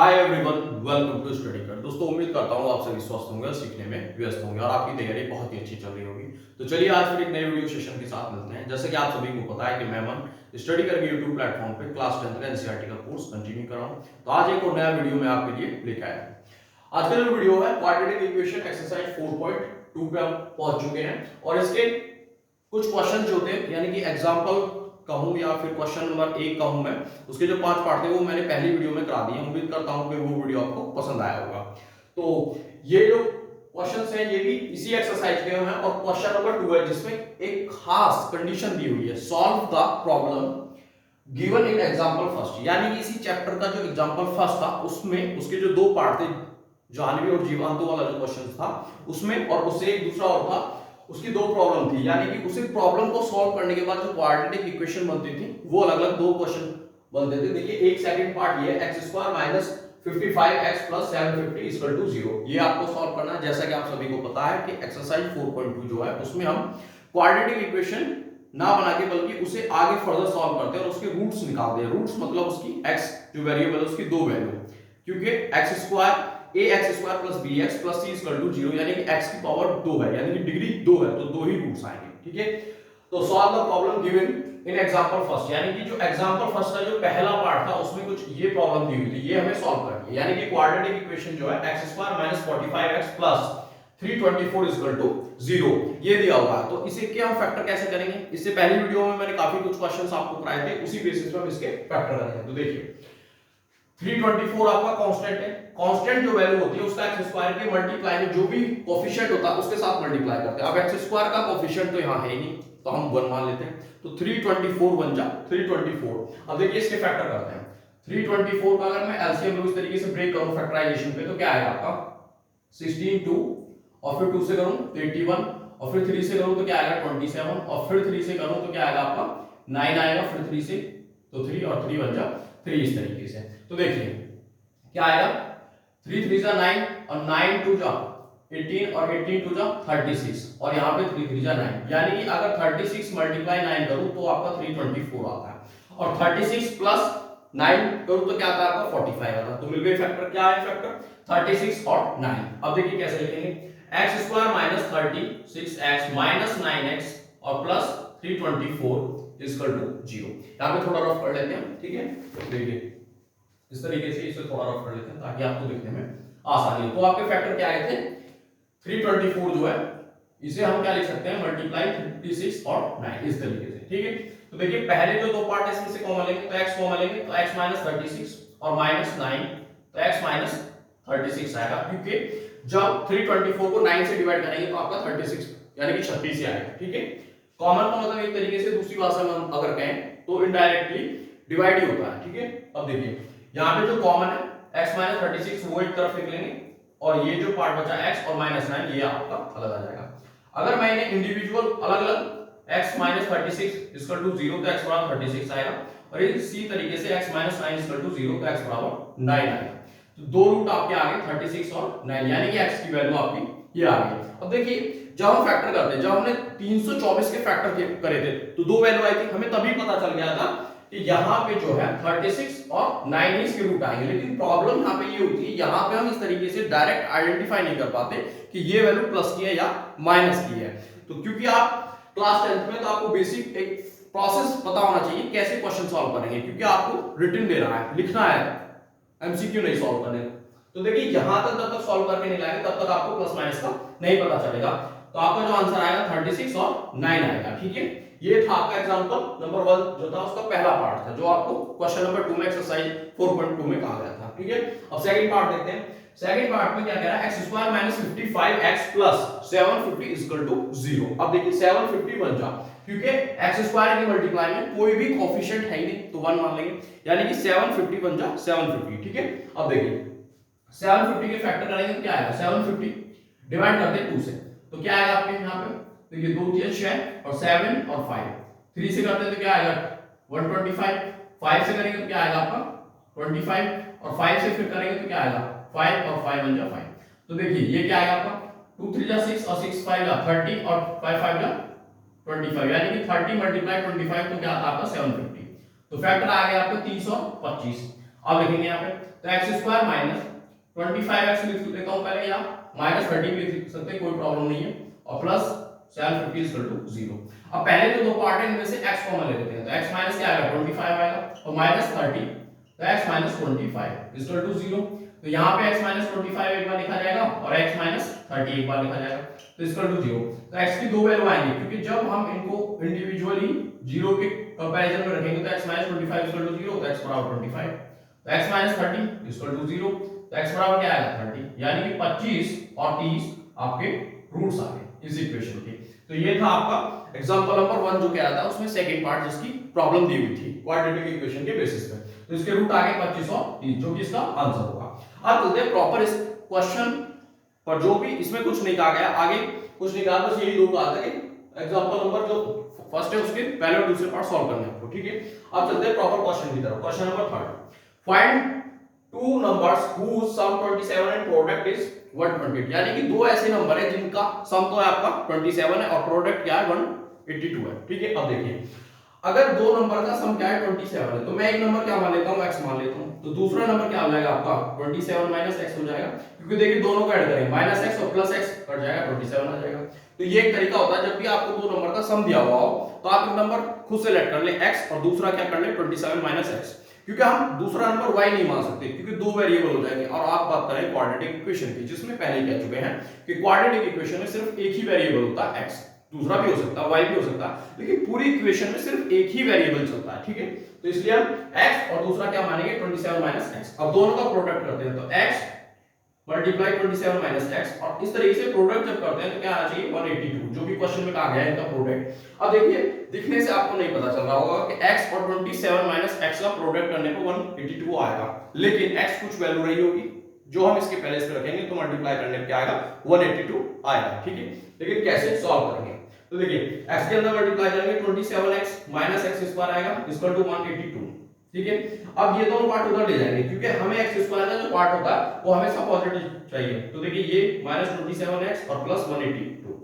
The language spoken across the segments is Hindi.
Hi everyone, welcome to study कर। दोस्तों उम्मीद करता हूँ आप सभी स्वस्थ होंगे और सीखने में व्यस्त होंगे और आपकी तैयारी बहुत ही अच्छी चल रही होगी। तो चलिए आज फिर एक नए वीडियो सेशन के साथ मिलते हैं। जैसे कि आप सभी को पता है कि मैं मन स्टडी करके यूट्यूब प्लेटफॉर्म पे क्लास 10 का एनसीईआरटी का कोर्स कंटिन्यू कर रहा हूँ। तो आज एक और नया वीडियो मैं आपके लिए लेकर आया हूँ। आज का जो वीडियो है क्वाड्रेटिक इक्वेशन एक्सरसाइज 4.2 पे हम पहुंच चुके हैं और इसके कुछ क्वेश्चन जो थे यानी कि एग्जाम्पल कहूं या फिर क्वेश्चन नंबर 1 कहूं मैं, उसके जो 5 पार्ट थे वो मैंने पहली वीडियो में करा दिए। उम्मीद करता हूं कि वो वीडियो आपको पसंद आया होगा। तो ये जो क्वेश्चंस हैं ये भी इसी एक्सरसाइज के हैं और क्वेश्चन नंबर 2 है जिसमें एक खास कंडीशन दी हुई है, solve the problem given in example first. यानी कि इसी चैप्टर का जो एग्जांपल फर्स्ट था उसमें उसके जो दो पार्ट थे, जानवी और जीवांतों वाला जो क्वेश्चन था उसमें, और उससे एक दूसरा और था उसकी दो प्रॉब्लम थी। यानी कि उसी प्रॉब्लम को सॉल्व करने के बाद जो क्वाड्रेटिक इक्वेशन बनती थी वो अलग अलग दो क्वेश्चन बनते थे। देखिए एक सेकंड पार्ट ये है x² - 55x + 750 = 0। ये आपको सॉल्व करना है। जैसा कि आप सभी को पता है कि एक्सरसाइज 4.2 जो है उसमें हम क्वाड्रेटिक इक्वेशन ना बना के बल्कि उसे आगे फर्दर सॉल्व करते हैं और उसके रूट्स निकालते हैं। रूट्स मतलब उसकी x जो वेरिएबल है उसकी दो वैल्यू, क्योंकि x² ax² + bx + c = 0 यानी कि x की पावर 2 है, यानी कि डिग्री 2 है, तो दो ही रूट्स आएंगे। ठीक है, तो solve the problem given in example first. यानी कि जो एग्जांपल फर्स्ट का जो पहला पार्ट था उसमें कुछ ये प्रॉब्लम दी हुई थी, ये हमें सॉल्व करनी है। यानी कि क्वाड्रेटिक इक्वेशन जो है x² - 45x + 324 = 0 ये दिया हुआ है। तो इसे क्या हम फैक्टर कैसे करेंगे? इससे पहली वीडियो में मैंने काफी कुछ क्वेश्चंस आपको कराए थे, उसी बेसिस पे हम इसके फैक्टर करेंगे। तो देखिए 324 आपका कांस्टेंट है। कांस्टेंट जो वैल्यू होती है उसका x² के मल्टीप्लाई में जो भी कोफिशिएंट होता है उसके साथ मल्टीप्लाई करते हैं। अब x² का कोफिशिएंट तो यहां है ही नहीं तो हम 1 मान लेते हैं, तो 324 बन जा 324। अब देखिए इसके फैक्टर करते हैं। 324 का अगर मैं एलसीएम लूं इस तरीके से ब्रेक करूं फैक्टराइजेशन पे तो क्या आएगा आपका 16 2 और फिर 2 से करूं तो 81 और फिर 3 से करूं तो क्या आएगा 27 और फिर 3 से करूं तो क्या आएगा आपका 9 आएगा, फिर 3 से तो 3 और 3 बन जा 3 इस तरीके से। तो देखिए क्या आएगा 3 3 जा 9 और 9 2 जा 18 और 18 2 जा 36 और यहाँ पे 3 3 जा 9। यानी कि अगर 36 मल्टीप्लाई 9 करूं तो आपका 324 आता है और 36 प्लस 9 करूं तो क्या आता है आपका 45 आता है। तो मिल गए फैक्टर। क्या है फैक्टर 36 और 9। अब देखिए कैसे लिखेंगे x² - 36x - 9x और प्लस 324 = 0। यहाँ पे थोड़ा रफ कर लेते हैं, ठीक है। देखिए इस तरीके से इसे थोड़ा रफ कर लेते हैं ताकि आपको देखने में आसानी हो। तो आपके फैक्टर क्या आए थे 324 जो है इसे हम क्या लिख सकते हैं मल्टीप्लाई 36 और 9 इस तरीके से, ठीक है। तो देखिए पहले जो दो पार्ट है इसमें से कॉमन लेंगे तो x कॉमन लेंगे तो x - 36 और -9 तो x - 36 आएगा, क्योंकि जब 324 को 9 से डिवाइड करेंगे तो आपका 36 यानी कि 36 ही आएगा, ठीक है। कॉमन का मतलब एक तरीके से दूसरी भाषा में हम अगर कहें तो इनडायरेक्टली डिवाइड ही होता है, ठीक है। अब देखिए यहाँ पे जो कॉमन है x - 36 वो एक तरफ लिख लेंगे और ये जो पार्ट बचा x और -9 ये आपका अलग आ जाएगा। अगर मैं इन्हें इंडिविजुअल अलग अलग x - 36 = 0 तो x = 36 आएगा और इसी तरीके से x - 9 = 0 तो x = 9 आएगा। तो दो रूट आपके आ गए 36 और 9 यानी कि x की वैल्यू आपकी ये आ गई। अब देखिए जब हम फैक्टर करते हैं, जब हमने 324 के फैक्टर करे थे तो दो वैल्यू आई थी, हमें तभी पता चल गया था कि यहाँ पे जो है 36 और 9 इसके रूट आएंगे। लेकिन प्रॉब्लम यहाँ पे ये होती है, यहाँ पे हम इस तरीके से डायरेक्ट आइडेंटिफाई नहीं कर पाते कि ये वैल्यू प्लस की है या माइनस की है। तो क्योंकि आप क्लास 10th में तो आपको बेसिक एक प्रोसेस पता होना चाहिए कैसे क्वेश्चन सॉल्व करेंगे, क्योंकि आपको रिटन दे रहा है, लिखना है, एमसीक्यू नहीं सॉल्व करने। तो देखिए यहां तक जब तक सॉल्व करके नहीं लाएंगे तब तक आपको प्लस माइनस का नहीं पता चलेगा। तो आपका जो आंसर आएगा 36 और 9 आएगा, ठीक है। ये था आपका एग्जांपल नंबर 1 जो था उसका पहला पार्ट था, जो आपको क्वेश्चन नंबर 2 में एक्सरसाइज 4.2 में कहा गया था, ठीक है। अब सेकंड पार्ट देखते हैं। सेकंड पार्ट में क्या कह रहा है x² - 55x + 750 = 0। अब देखिए 750 बन जा, क्योंकि x² की मल्टीप्लाई में कोई भी कोफिशिएंट है ही नहीं तो 1 मान लेंगे, यानी कि 750 बन जा 750, ठीक है। अब देखिए 750 के फैक्टर करेंगे तो क्या आएगा 750 डिवाइड करते हैं 2 से तो क्या आएगा आपके यहाँ पे देखिए 2 3 6 और 7 और 5, 3 से करते हैं तो क्या आएगा 125, 5 से करेंगे तो क्या आएगा आपका 25 और 5 से फिर करेंगे तो क्या आएगा 5 और 5 बन जा 5। तो देखिए ये क्या आएगा आपका 2 3 जा 6 और 6 5 जा 30 और 5 5 जा 25, यानी कि 30 × 25 तो क्या आता है आपका 750। तो फैक्टर आ गया आपका 325। अब लिखेंगे यहाँ पे तो तो एक्स स्क्वायर माइनस 25x लिख लेता हूं पहले, या माइनस 30 भी लिख सकते हैं, कोई प्रॉब्लम नहीं है, और प्लस सेल्फ 50 इक्वल टू 0। अब पहले जो दो पार्ट है इनमें से x कॉमन ले लेते हैं, तो x माइनस क्या आएगा 25 आएगा, और माइनस 30, तो x माइनस 25 इक्वल टू 0। तो यहाँ पे x माइनस 25 एक बार लिखा जाएगा और x माइनस 30 एक बार लिखा जाएगा, तो इक्वल टू 0। तो x की दो वैल्यू आएंगी, क्योंकि जब हम इनको इंडिविजुअली 0 के कंपैरिजन में रखेंगे तो x माइनस 25 इक्वल टू 0, तो x बराबर 25, तो x माइनस 30 इक्वल टू 0, तो x बराबर क्या आएगा 30, यानी कि 25 और 30 आपके रूट्स आ गए इस इक्वेशन के। तो ये था आपका एग्जांपल नंबर 1 जो क्या था, उसमें सेकंड पार्ट जिसकी प्रॉब्लम दी हुई थी क्वाड्रेटिक इक्वेशन के बेसिस पे। तो इसके रूट आ गए 25 और 30, जो कि इसका आंसर होगा। अब चलते हैं प्रॉपर इस क्वेश्चन पर, जो भी इसमें कुछ नहीं कहा गया, आगे कुछ नहीं कहा, बस यही दो कहा था कि एग्जांपल नंबर जो फर्स्ट है उसके पहले और दूसरे पार्ट सॉल्व करने आपको, ठीक है। अब चलते हैं प्रॉपर क्वेश्चन की तरफ। Question number 3, find two numbers whose sum 27 and product is 128, यानी कि दो ऐसे नंबर है जिनका सम तो है आपका 27 है और प्रोडक्ट क्या है 182 है, ठीक है। अब देखिए, अगर दो नंबर का सम क्या है 27 है, तो मैं एक नंबर क्या मान लेता हूं x मान लेता हूं, तो दूसरा नंबर क्या हो जाएगा आपका 27 माइनस x हो जाएगा, क्योंकि देखिए दोनों को ऐड करेंगे, माइनस x और प्लस x कट जाएगा, 27 आ जाएगा। तो ये एक तरीका होता है, जब भी आपको दो नंबर का सम दिया हुआ हो तो आप एक नंबर खुद से लेट कर ले x और दूसरा क्या कर ले 27 माइनस x, क्योंकि हम दूसरा नंबर y नहीं मान सकते, क्योंकि दो वेरिएबल हो जाएंगे। और आप बात करें क्वाड्रेटिक इक्वेशन की, जिसमें पहले कह चुके हैं कि क्वाड्रेटिक इक्वेशन में सिर्फ एक ही वेरिएबल होता है x, दूसरा भी हो सकता है y भी हो सकता है, लेकिन पूरी इक्वेशन में सिर्फ एक ही वेरिएबल चलता है, ठीक है। तो इसलिए हम x और दूसरा क्या मानेंगे 27 माइनस x। अब दोनों का प्रोडक्ट करते हैं, तो x मल्टीप्लाई 27 माइनस x, और इस तरीके से प्रोडक्ट जब करते हैं तो क्या आना चाहिए 182, जो भी क्वेश्चन में कहा गया है इनका प्रोडक्ट। अब देखिए, दिखने से आपको नहीं पता चल रहा होगा कि x और 27 माइनस x का प्रोडक्ट करने पर 182 आएगा, लेकिन x कुछ वैल्यू रही होगी जो हम इसके पहले इस पे रखेंगे, तो मल्टीप्लाई करने पे क्या आएगा 182 आएगा, ठीक है। लेकिन कैसे सॉल्व करेंगे, तो देखिए x के अंदर मल्टीप्लाई करेंगे 27x माइनस x स्क्वायर आएगा इक्वल टू 182, ठीक है। अब ये दोनों पार्ट उधर ले जाएंगे, क्योंकि हमें x स्क्वायर का जो पार्ट होता है वो हमेशा पॉजिटिव चाहिए। तो देखिए ये माइनस 27x और प्लस 182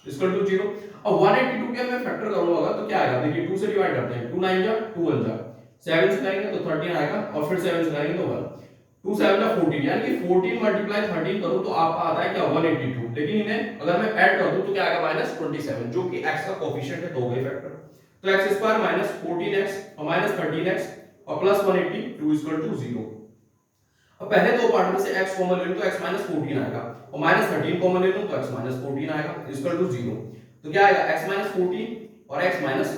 इक्वल टू 0। अब 182 के मैं फैक्टर करूंगा तो क्या आएगा, देखिए 2 से डिवाइड करते हैं, 2 9 जा 2 1 जा, 7 से करेंगे तो 13 आएगा, और फिर 7 से करेंगे तो 1, 2 7 जा 14, यानी कि 14 मल्टीप्लाई 13 करूं तो आपका आता है क्या 182, लेकिन इन्हें अगर मैं ऐड कर दूं तो क्या आएगा माइनस 27, जो कि x का कोएफिशिएंट है, तो हो गए फैक्टर। तो x स्क्वायर माइनस 14x और माइनस 13x और प्लस 182 इक्वल टू 0। अब पहले दो पार्ट में से x कॉमन ले लूं तो x माइनस 14 आएगा, और माइनस 13 कॉमन ले लूं तो x माइनस 14 आएगा इक्वल टू 0। तो क्या आएगा x माइनस 14 और x माइनस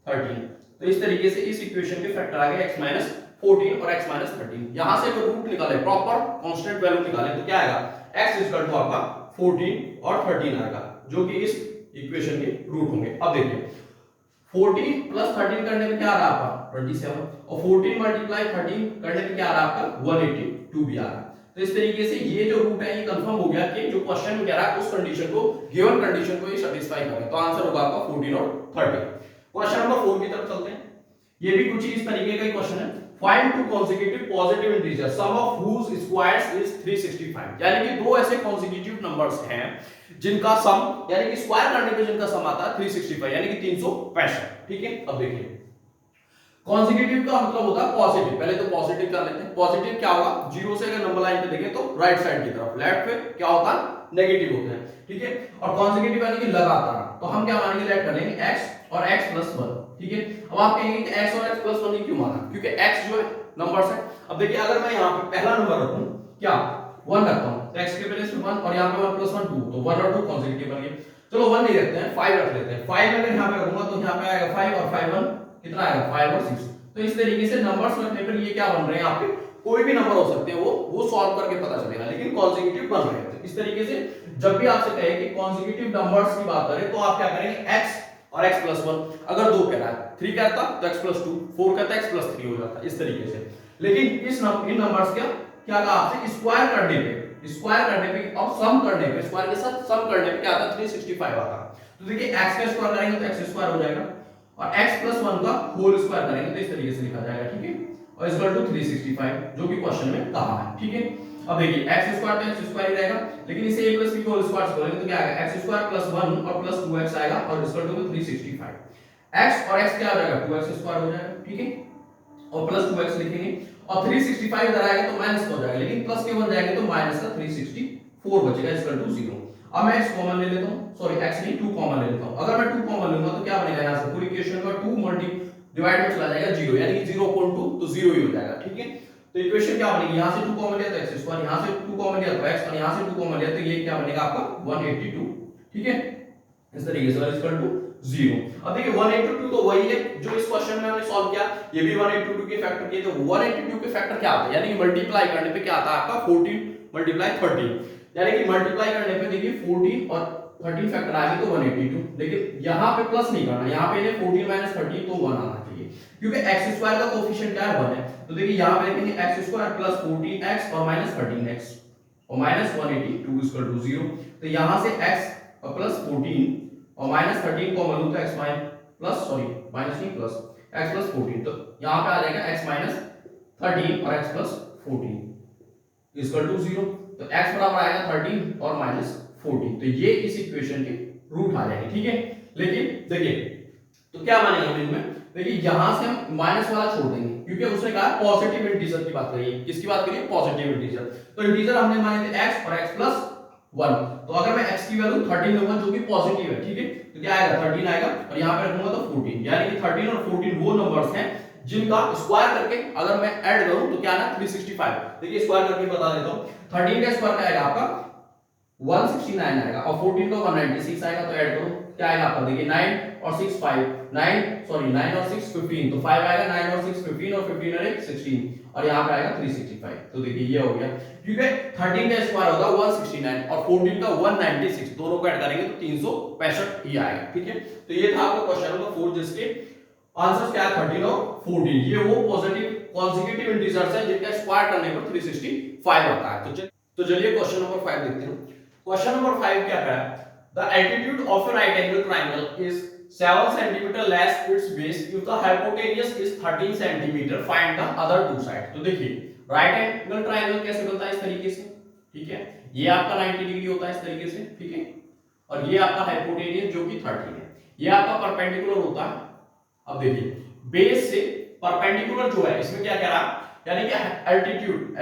13। तो इस तरीके से इस इक्वेशन के फैक्टर आ गए x माइनस 14 और x माइनस 13। यहां से अगर रूट निकाले, प्रॉपर कांस्टेंट वैल्यू निकाले, तो क्या आएगा x इक्वल टू आपका 14 और 13 आएगा, जो कि इस इक्वेशन के रूट होंगे। अब देखिए 14 प्लस 13 करने में क्या आ रहा है आपका 27, और 14 मल्टीप्लाई 13 करने में क्या आ रहा है आपका 182 भी आ रहा है। तो इस तरीके से ये जो रूट है ये कंफर्म हो गया कि जो क्वेश्चन में कह रहा है उस कंडीशन को, गिवन कंडीशन को ये सेटिस्फाई कर रहा है। तो आंसर होगा आपका 14 और 13। क्वेश्चन नंबर 4 की तरफ चलते हैं। ये भी कुछ इस तरीके का ही क्वेश्चन है। Find two consecutive positive integers sum of whose squares is 365, यानी कि दो ऐसे consecutive numbers हैं जिनका सम, यानी कि स्क्वायर करने पे जिनका सम आता है 365, यानी कि 365, ठीक है। अब देखिए कॉन्जिक्यूटिव का मतलब होता है पॉजिटिव, पहले तो पॉजिटिव कर लेते हैं। पॉजिटिव क्या होगा, जीरो से अगर नंबर लाइन पे देखें तो राइट साइड की तरफ, लेफ्ट पे क्या होता है नेगेटिव होते हैं, ठीक है। और कॉन्जिक्यूटिव यानी कि लगातार, तो हम क्या मानेंगे, लेट कर लेंगे x और x प्लस 1, ठीक है। अब आप कहेंगे कि x और x प्लस 1 क्यों माना, क्योंकि x जो है नंबर्स है। अब देखिए अगर मैं यहाँ पे पहला नंबर रखूं क्या 1 रखता हूं, तो x के प्लेस में 1 और यहाँ पे 1 प्लस 1 2, तो 1 और 2 कॉन्जिक्यूटिव बन गए। चलो 1 नहीं रखते हैं, 5 रख लेते हैं। 5 अगर यहाँ पे रखूंगा तो यहाँ पे आएगा 5 और 5 1 कितना आएगा 5 और 6। तो इस तरीके से नंबर्स रखने पर ये क्या बन रहे हैं, यहाँ पे कोई भी नंबर हो सकते हैं, वो सॉल्व करके पता चलेगा, लेकिन कॉन्जिक्यूटिव बन रहे हैं। इस तरीके से जब भी आपसे कहे कि कॉन्जिक्यूटिव नंबर्स की बात करें तो आप क्या करेंगे x और x प्लस 1, अगर 2 कह रहा है 3 कहता तो x प्लस 2, 4 कहता x प्लस 3 हो जाता, इस तरीके से। लेकिन इन नंबर्स का क्या कहा आपसे, स्क्वायर करने पे और सम करने पे, स्क्वायर के साथ सम करने पे क्या आता है 365 आता है। तो देखिए x का स्क्वायर करेंगे तो x स्क्वायर हो जाएगा, और x प्लस 1 का होल स्क्वायर करेंगे तो इस तरीके से लिखा जाएगा, ठीक है। और इक्वल टू 365, जो कि क्वेश्चन में कहा है, ठीक है। अब देखिए x स्क्वायर तो x स्क्वायर ही रहेगा, लेकिन इसे a प्लस b का होल स्क्वायर से करेंगे तो क्या आएगा x स्क्वायर प्लस 1 और प्लस 2x आएगा, और इक्वल टू 365। x और x क्या हो जाएगा 2x स्क्वायर हो जाएगा, ठीक है, और प्लस 2x लिखेंगे, और 365 इधर आएगा तो माइनस का हो जाएगा, लेकिन प्लस के बन जाएंगे तो माइनस का 364 बचेगा इक्वल टू 0। अब मैं x कॉमन ले लेता हूं, सॉरी x नहीं 2 कॉमन ले लेता हूं। अगर मैं 2 कॉमन लूंगा तो क्या बनेगा, यहां से पूरी इक्वेशन का 2 मल्टी डिवाइड में चला जाएगा 0, यानी कि 0.2 तो 0 ही हो जाएगा, ठीक है। तो इक्वेशन क्या बनेगी, यहां से 2 कॉमन लिया तो x स्क्वायर, यहां से 2 कॉमन लिया तो x, और यहां से 2 कॉमन लिया तो ये क्या बनेगा आपका 182, ठीक है। इस तरीके से इक्वल टू 0। अब देखिए 182 तो वही है जो इस क्वेश्चन में हमने सॉल्व किया, ये भी 182 के फैक्टर किए। तो 182 के फैक्टर क्या आता है, यानी कि मल्टीप्लाई करने पे क्या आता है आपका 14 मल्टीप्लाई 13, यानी कि मल्टीप्लाई करने पे देखिए 14 और 13 फैक्टर आ गए तो 182, लेकिन यहां पे प्लस नहीं करना, यहां पे 14 13 तो 1 आना चाहिए, क्योंकि x स्क्वायर का कोएफिशिएंट क्या है 1 है। तो देखिए यहां पे लिखेंगे x स्क्वायर प्लस 14x और माइनस 13x और माइनस 182 इक्वल टू 0। तो यहां से x प्लस 14 और माइनस 13 को मलूं तो x प्लस सॉरी माइनस नहीं प्लस x प्लस 14, तो यहां पे आ जाएगा x माइनस 13 और x प्लस 14 इक्वल टू 0। तो x बराबर आएगा 13 और माइनस 14, तो ये इस इक्वेशन के रूट आ जाएंगे, ठीक है। लेकिन देखिए तो क्या मानेंगे हम इनमें, देखिए यहां से हम माइनस वाला छोड़ देंगे, क्योंकि उसने कहा पॉजिटिव इंटीजर की बात करिए, किसकी बात करिए पॉजिटिव इंटीजर। तो इंटीजर हमने माने थे x और x प्लस 1, तो अगर मैं x की वैल्यू 13 लूंगा जो कि पॉजिटिव है, ठीक है, तो क्या आएगा 13 आएगा, और यहां पे रखूंगा तो 14, यानी कि 13 और 14 वो नंबर्स हैं जिनका स्क्वायर करके अगर मैं ऐड करूं तो क्या आना 365। देखिए स्क्वायर करके बता देता हूं, 13 का स्क्वायर क्या आएगा आपका 169 आएगा, और 14 का 196 आएगा, तो ऐड करो क्या आएगा आपका, देखिए 9 और 6 5 9 सॉरी 9 और 6 15, तो 5 आएगा, 9 और 6 15 और 15 और 1 16, और यहां पे आएगा 365। तो देखिए ये हो गया, क्योंकि 13 का स्क्वायर होगा 169 और 14 का 196, दोनों को ऐड करेंगे तो 365 ही आएगा, ठीक है। तो ये था आपका क्वेश्चन नंबर 4, जिसके आंसर्स क्या है 13 और 14, ये वो पॉजिटिव कॉन्सेक्यूटिव इंटीजर्स हैं जिनका स्क्वायर करने पर 365 आता है। तो चलिए क्वेश्चन नंबर 5 देखते हैं। क्वेश्चन नंबर 5 क्या कह रहा है, the altitude of a right angle triangle is 7 cm less its base if the hypotenuse is 13 cm, find the other two sides। तो देखिए राइट एंगल ट्रायंगल कैसे बनता है, इस तरीके से, ठीक है, ये आपका 90 डिग्री होता है इस तरीके से, ठीक है, और ये आपका हाइपोटेनियस जो कि 13 है, ये आपका परपेंडिकुलर होता है। अब देखिए बेस से परपेंडिकुलर जो है इसमें क्या कह रहा है, यानी कि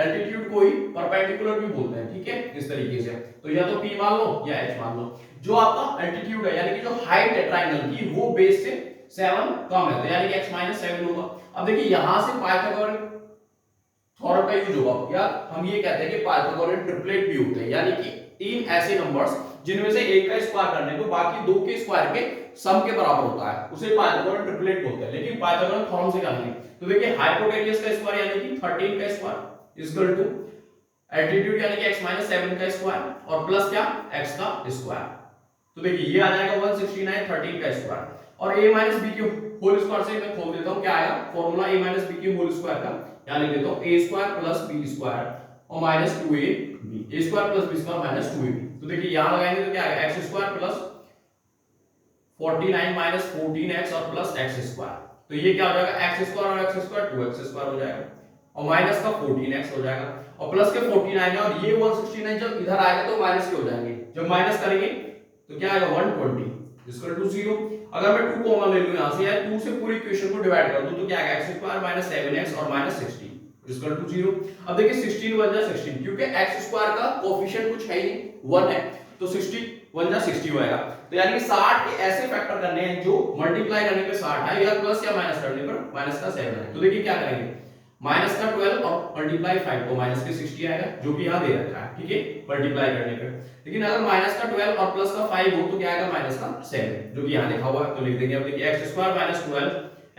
एल्टीट्यूड को ही परपेंडिकुलर भी बोलते हैं, ठीक है, इस तरीके से। तो या तो P मान लो या H मान लो, जो आपका एल्टीट्यूड है यानी कि जो हाइट है ट्रायंगल की वो बेस से 7 कम है, तो यानी कि x 7 होगा। अब देखिए यहां से पाइथागोरन थ्योरम का यूज होगा, या हम ये कहते हैं कि पाइथागोरन ट्रिपलेट भी होते हैं, यानी कि तीन ऐसे नंबर्स जिनमें से एक का स्क्वायर करने को बाकी दो के स्क्वायर के सम के बराबर होता है, उसे पाइथागोरन ट्रिपलेट बोलते हैं। लेकिन पाइथागोरन थ्योरम से क्या है, तो देखिए हाइपोटेनियस का स्क्वायर यानी कि 13 का स्क्वायर इक्वल टू एल्टीट्यूड यानी कि x 7 का स्क्वायर और प्लस क्या x का स्क्वायर। तो देखिए ये आ जाएगा 169 13 का स्क्वायर, और a b के होल स्क्वायर से मैं खोल देता हूं, क्या आएगा फार्मूला a b के होल स्क्वायर का, यहां लिख देता हूं a square plus b square और minus 2ab, a square plus b square minus 2ab। तो देखिए यहां लगाएंगे तो क्या आएगा x square plus 49 minus 14x और प्लस x स्क्वायर। तो ये क्या हो जाएगा x स्क्वायर और x स्क्वायर 2x स्क्वायर हो जाएगा, और माइनस का 14x हो जाएगा, और प्लस के 14 आएगा, और ये 169 जब इधर आएगा तो माइनस के हो जाएंगे, जब माइनस करेंगे तो क्या आएगा 120 इक्वल टू 0। अगर मैं 2 कॉमन ले लूं यहां से, या 2 से पूरी इक्वेशन को डिवाइड कर दूं तो क्या आएगा x स्क्वायर माइनस 7x और माइनस 16 इक्वल टू 0। अब देखिए 16 1 जा 16, क्योंकि x स्क्वायर का कोएफिशिएंट कुछ है ही नहीं 1 है, तो 60 1 जा 60 हो जाएगा। तो यानी कि 60 के ऐसे फैक्टर करने हैं जो मल्टीप्लाई करने पे 60 है, या प्लस या माइनस करने पर माइनस का 7 है। तो देखिए क्या करेंगे, माइनस का 12 और मल्टीप्लाई 5 तो माइनस के 60 आएगा, जो कि यहां दे रखा है, ठीक है, मल्टीप्लाई करने पे। लेकिन अगर माइनस का 12 और प्लस का 5 हो तो क्या आएगा माइनस का 7, जो कि यहां लिखा हुआ है, तो लिख देंगे। अब देखिए x स्क्वायर माइनस 12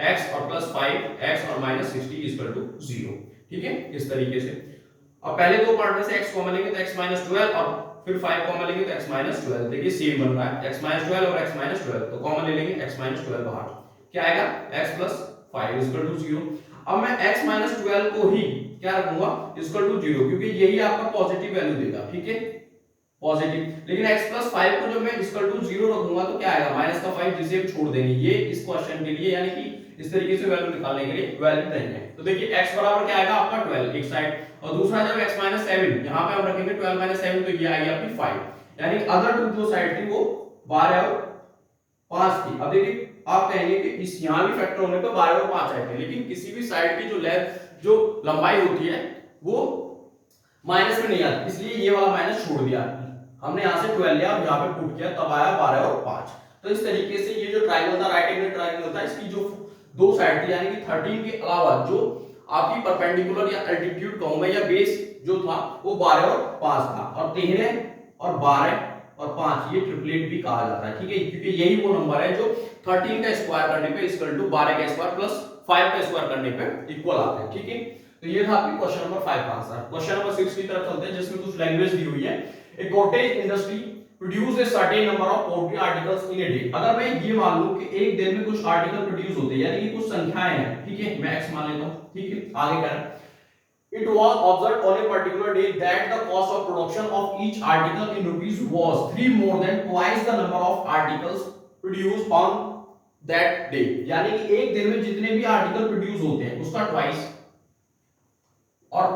x और प्लस 5 x और माइनस 60 इक्वल टू 0, ठीक है, इस तरीके से। अब पहले दो पार्ट में से x कॉमन लेंगे तो x माइनस 12 और फिर 5 कॉमन लेंगे तो x माइनस 12, देखिए सेम बन रहा है x माइनस 12 और x माइनस 12, तो कॉमन ले लेंगे x माइनस 12 बाहर, क्या आएगा x प्लस 5 इक्वल टू 0। अब मैं x माइनस 12 को ही क्या रखूंगा इक्वल टू 0, क्योंकि यही आपका पॉजिटिव वैल्यू देगा, ठीक है, पॉजिटिव। लेकिन x प्लस 5 को जब मैं इक्वल टू 0 रखूंगा तो क्या आएगा माइनस का 5, जिसे हम छोड़ देंगे, ये इस क्वेश्चन के लिए यानी कि इस तरीके से वैल्यू निकालने के लिए वैलिड नहीं है। तो देखिए x बराबर क्या आएगा आपका 12 एक साइड, और दूसरा जब x माइनस 7 यहां पे हम रखेंगे 12 माइनस 7 तो ये आएगी आपकी 5, यानी अदर टू जो साइड थी वो 12 और 5 थी। अब देखिए आप कहेंगे कि इस यहाँ भी फैक्टर होने पे 12 और 5 आए थे, लेकिन किसी भी साइड की जो लंबाई होती है वो माइनस में नहीं आती, इसलिए ये वाला माइनस छोड़ दिया। हमने यहाँ से 12 लिया और यहाँ पे पुट किया, तब आया 12 और 5। तो इस तरीके से ये जो ट्रायंगल था, राइट एंगल ट्रायंगल था, इसकी जो दो साइड थी यानी कि 13 के अलावा जो आपकी परपेंडिकुलर या एल्टीट्यूड कहूंगा या बेस जो था वो 12 और 5 था, और 13 और 12 और 5 ये ट्रिपलेट भी कहा जाता है, ठीक है, क्योंकि यही वो नंबर है जो 13 का स्क्वायर करने पे इक्वल टू 12 का स्क्वायर प्लस 5 का स्क्वायर करने पे इक्वल आता है, ठीक है। तो ये था आपकी क्वेश्चन नंबर 5 का आंसर। क्वेश्चन नंबर 6 की तरफ चलते हैं, जिसमें कुछ लैंग्वेज दी हुई है। A cottage industry produce a certain number of poultry articles in a day. अगर मैं ये मान लूं कि एक दिन में कुछ आर्टिकल प्रोड्यूस होते हैं, यानी कि कुछ संख्याएं हैं, ठीक है, मैं x मान लेता हूं, ठीक है, आगे क्या है, it was observed on a particular day that the cost of production of each article in rupees was 3 more than twice the number of articles produced on that day। यानी कि एक दिन में जितने भी आर्टिकल प्रोड्यूस होते हैं उसका ट्वाइस और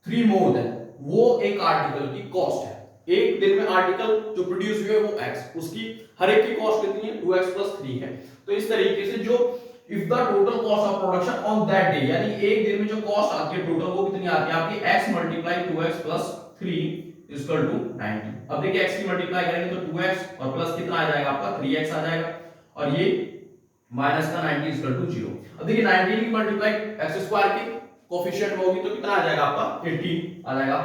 3 मोर देन वो एक आर्टिकल की कॉस्ट है। एक दिन में आर्टिकल जो प्रोड्यूस हुए वो x, उसकी हर एक की कॉस्ट कितनी है, 2x + 3 है। तो इस तरीके से जो if the total cost of production on that day, यानी एक दिन में जो कॉस्ट आती है टोटल वो कितनी आती है आपकी x × 2x + 3 = 90। अब देखिए x की मल्टीप्लाई करेंगे तो 2x और प्लस कितना आ जाएगा आपका 3x आ जाएगा, और ये माइनस का 90 = 0। अब देखिए 90 की मल्टीप्लाई x² की कोफिशिएंट में होगी तो कितना आ जाएगा आपका 18 आ जाएगा,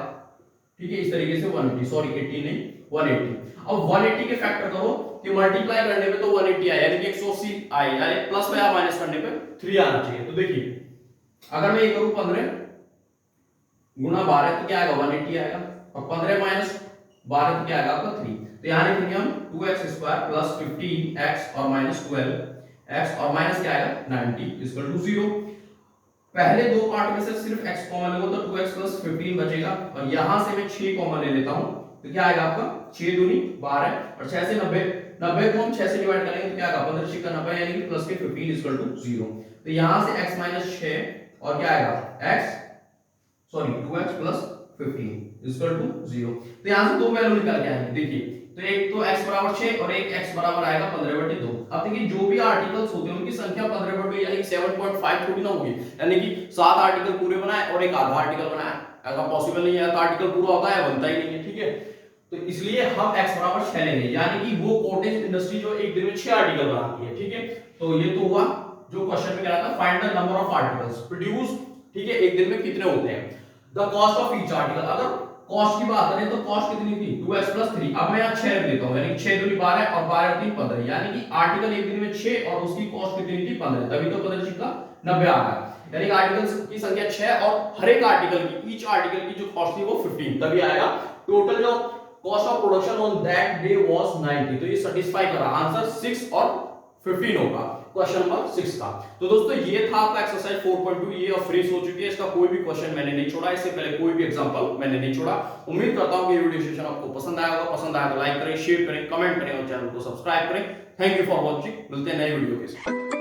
ठीक है। इस तरीके से 180, सॉरी 80 नहीं 180। अब 180 के फैक्टर करो कि मल्टीप्लाई करने पे तो 180 आया, यानी कि 180 आए, यानी प्लस में या माइनस करने पे 3 आना चाहिए। तो देखिए अगर मैं ये करूं 15 गुना 12 तो क्या आएगा 180 आएगा, और 15 माइनस 12 तो क्या आएगा आपका 3। तो यहां लिखेंगे हम 2x² + 15x और -12x और माइनस क्या आएगा 90 = 0। पहले दो पार्ट में से सिर्फ x कॉमन लेगा तो 2x + 15 बचेगा, और यहां से मैं 6 कॉमन ले लेता हूं तो क्या आएगा आपका 6 दूनी 12 और 6 से 90, 90 को हम 6 से डिवाइड करेंगे तो क्या आएगा 15 × 90 यानी कि प्लस के 15 = 0। तो यहां से x - 6 और क्या आएगा 2x + 15 = 0। तो यहां से दो वैल्यू निकल के आएंगे, देखिए तो एक तो x = 6 और एक x = आएगा 15/2। अब देखिए जो भी आर्टिकल्स होते हैं उनकी संख्या 15/2 यानी कि 7.5 थोड़ी ना होगी, यानी कि 7 आर्टिकल पूरे बनाए और एक आधा आर्टिकल बनाया, ऐसा पॉसिबल नहीं है। तो आर्टिकल पूरा होता है बनता ही नहीं है, ठीक है। तो इसलिए हम x = 6 लेंगे, यानी कि वो कॉटेज इंडस्ट्री जो एक दिन में 6 आर्टिकल बनाती है, ठीक है। तो ये तो हुआ जो क्वेश्चन में कह रहा था, find the number of articles produce, ठीक है, एक दिन में कितने होते हैं। The cost of each article, अगर कॉस्ट की बात करें तो कॉस्ट कितनी थी 2x + 3। अब मैं यहां 6 रख देता हूं, यानी 6 दूनी 12 और 12 3 15, यानी कि आर्टिकल एक दिन में 6 और उसकी कॉस्ट कितनी थी 15, तभी तो 15 का 90 आ रहा है। यानी कि आर्टिकल्स की संख्या 6 और हर एक आर्टिकल की, ईच आर्टिकल की जो कॉस्ट थी वो 15, तभी आएगा। टोटल जो cost of production on that day was 90। तो ये सेटिस्फाई कर रहा, आंसर 6 और 15 होगा क्वेश्चन नंबर 6 का। तो दोस्तों ये था आपका एक्सरसाइज 4.2, ये अब फ्रेश हो चुकी है, इसका कोई भी क्वेश्चन मैंने नहीं छोड़ा, इससे पहले कोई भी एग्जांपल मैंने नहीं छोड़ा। उम्मीद करता हूं कि ये वीडियो सेशन आपको पसंद आया होगा। पसंद आया तो लाइक करें, शेयर करें, कमेंट करें और चैनल को सब्सक्राइब करें। थैंक यू फॉर वॉचिंग, मिलते हैं नए वीडियो के साथ।